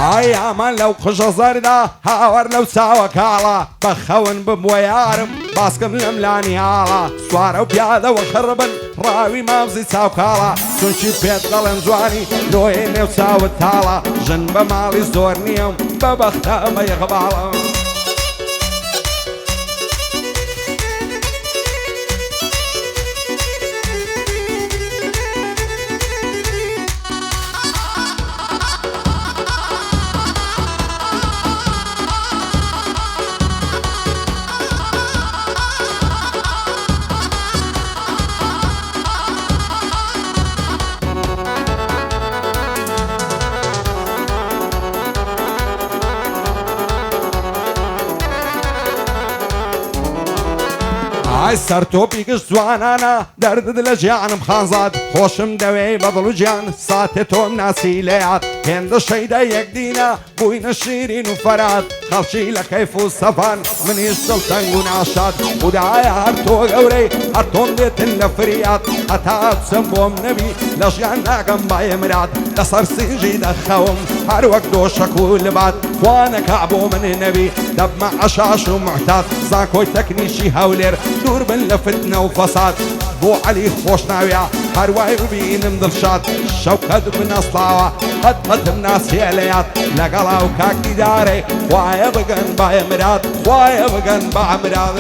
ئای ئامان لەو قژە زەردا هاوەر لەو چاوە کاڵە بەخەون ببووە یارم باسکەم لەم لانیاڵە سوارە و پیادەوە خڕبن ڕاوی مامزی چاو کاڵە چونکی پێت دەڵێن جوانی دۆیێ نێو چاوت تاڵە ژن بە ماڵی زۆر نییەم بە بەختە ئەمە یەغباڵە ئای سەرتۆپی گشت جوانانە دەردت لە ژیانم خانزاد خۆشم دەوێ بەدڵ و گیان ساتێ تۆم ناسی لێات هێندە شەیدە یەکدینە بووینە شیرین و فەرات خەڵکی لە کەیف و سەفان منیش دڵتەنگ و ناشاد خودایە هەر تۆ گەورەی هەر تۆم دێتن لە فریات هەتا چەم بۆم نەبی لە ژیان ناگەم باێ مرات لەسەر سینژی دەخەوم هەر وەک دۆشەک و لبات خوانەکە بۆ من نەبی دەبمە عەشاش و محتات زانکۆی تەکنیشی هەولێر دوور بن لە فتنە و فەساد بۆ عەلی خۆش ناویە هەروای ببینم دڵشاد شەوکەت بنەسڵاوە قەتم ناسیە لەیات لەگەڵا و کاکی دارێ خوایە بگەن باێ مرات خوایە بگەن با مراد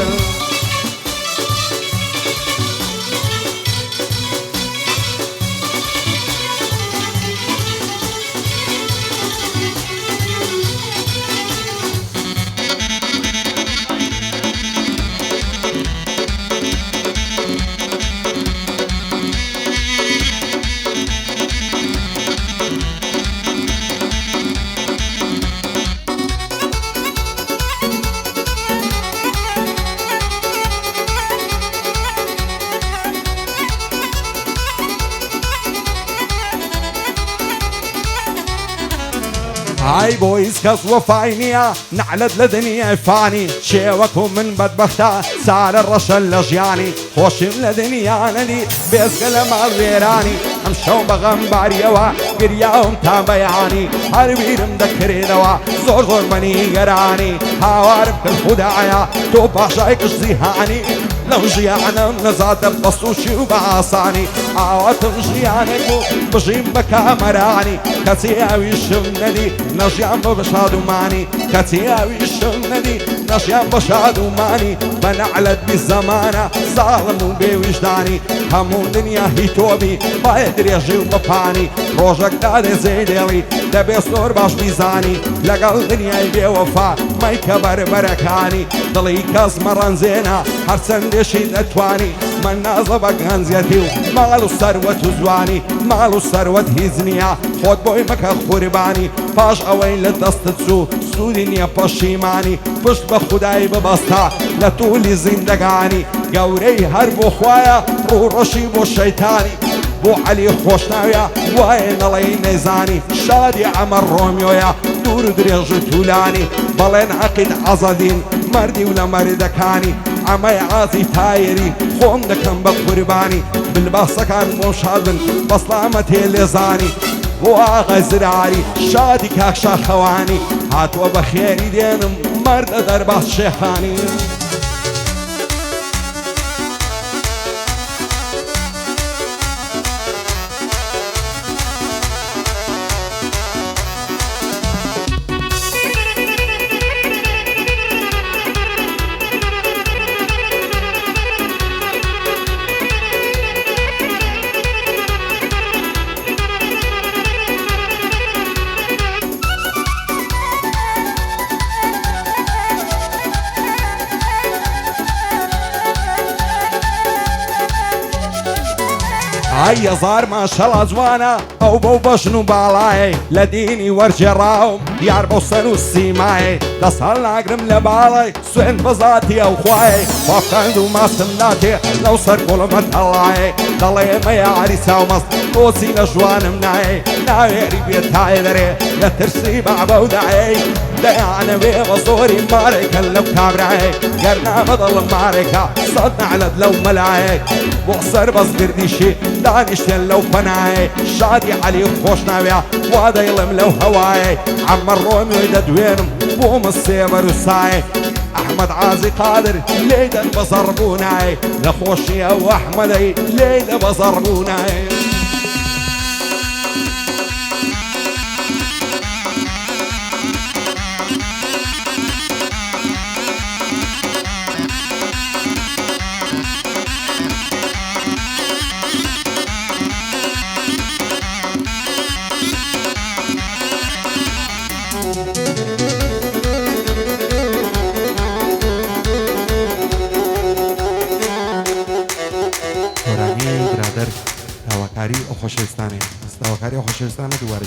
ئای بۆ هیچ کەس وەفای نییە نەعلت لە دنیای فانی شێوەکو من بەدبەختە سارە ڕەشە لە ژیانی خۆشیم لە دنیانەنی بێزگە لە ماڵ وێرانی ئەم شەو بەغەم باریەوە گریاوم تا بەیانی هەر بیرم دەکرێنەوە زۆر زۆر بەنی گەرانی هاوارم کرد خودایە تۆ پاشای کشتی هانی لەو ژیانم نەزاتە بەسوشی و بە ئاسانی ئاوەتم ژیانێک و بژیم بە کامەرانی کەچی ئەویشم نەدی نەژیان بە شادومانی کەچی ئەویشم نەدی نەژیان بە شادومانی بە نەعلەت بی زەمانە زاڵم و بێویژدانی هەموو دنیا هی تۆبی باێ درێژی و بەپانی ڕۆژێک دادێزێ دێڵی دەبێ سۆر باش بیزانی لەگەڵ دنیای بێوەفا مەیکە بەربەرەکانی دڵی کەس مەڕەنجێنە هەرچەندێشی دەتوانی من نازە بە گەنجەتی و ماڵ و سەروەت و جوانی ماڵ و سەروەت هیچ نییە خۆت بۆی مەکە قوربانی پاش ئەوەی لە دەستت چوو سوودی نییە پەشیمانی پشت بە خودایی ببەستە لە توولی زیندەگانی گەورەی هەر بۆ خوایە ڕووڕەشی بۆ شەیتانی بۆ عەلی خۆشناویە وایە نەڵێی نەیزانی شادی ئەمە ڕۆمیۆیە دوور و درێژ و توولانی بەڵێن عەقیل عەزەدین مەردی و لە مەردەکانی ئەمەی ئازی تایری خۆم دەکەم بە قوربانی بلباسەکان بۆ شادن بەسلامە تێ لێزانی بۆ ئاغای زراری شادی کاکشا خەوانی هاتووە بە خێری دێنم مەردە دەرباس شێخانی ئای هەزار ماشەڵا جوانە ئەو بەو بەژن و باڵایە لە دینی وەرجێڕاوم یار بۆ سەر و سیمایە دەست هەڵ ناگرم لە باڵی سوێن بەزاتی ئەو خوایە خواکەند و ماستم ناتێ لەو سەر گوڵمە تەڵایە دەڵێ ئێمە یاری چاومەست بۆچی لە ژوانم نایە ناوێری بێت تایە دەرێ لە ترسی بابە و دایە دەیانەوێ بە زۆری مارێکە لەو کابرایە گەرنامە دڵم مارێکە سەد نەعلەت لەو مەلایە بۆ سەر بەزگردیشی دانشتن لو فناي شادي علي خوش ناويا وادا يلم لو هواي عم الرومي ويددوينم بوم السيبر وساي احمد عازي قادر ليدا بصربوناي لخوشي او احمدي ليدا بصربوناي برادر داواکاری او خوشویستانه داواکاری او خوشویستانه دوباره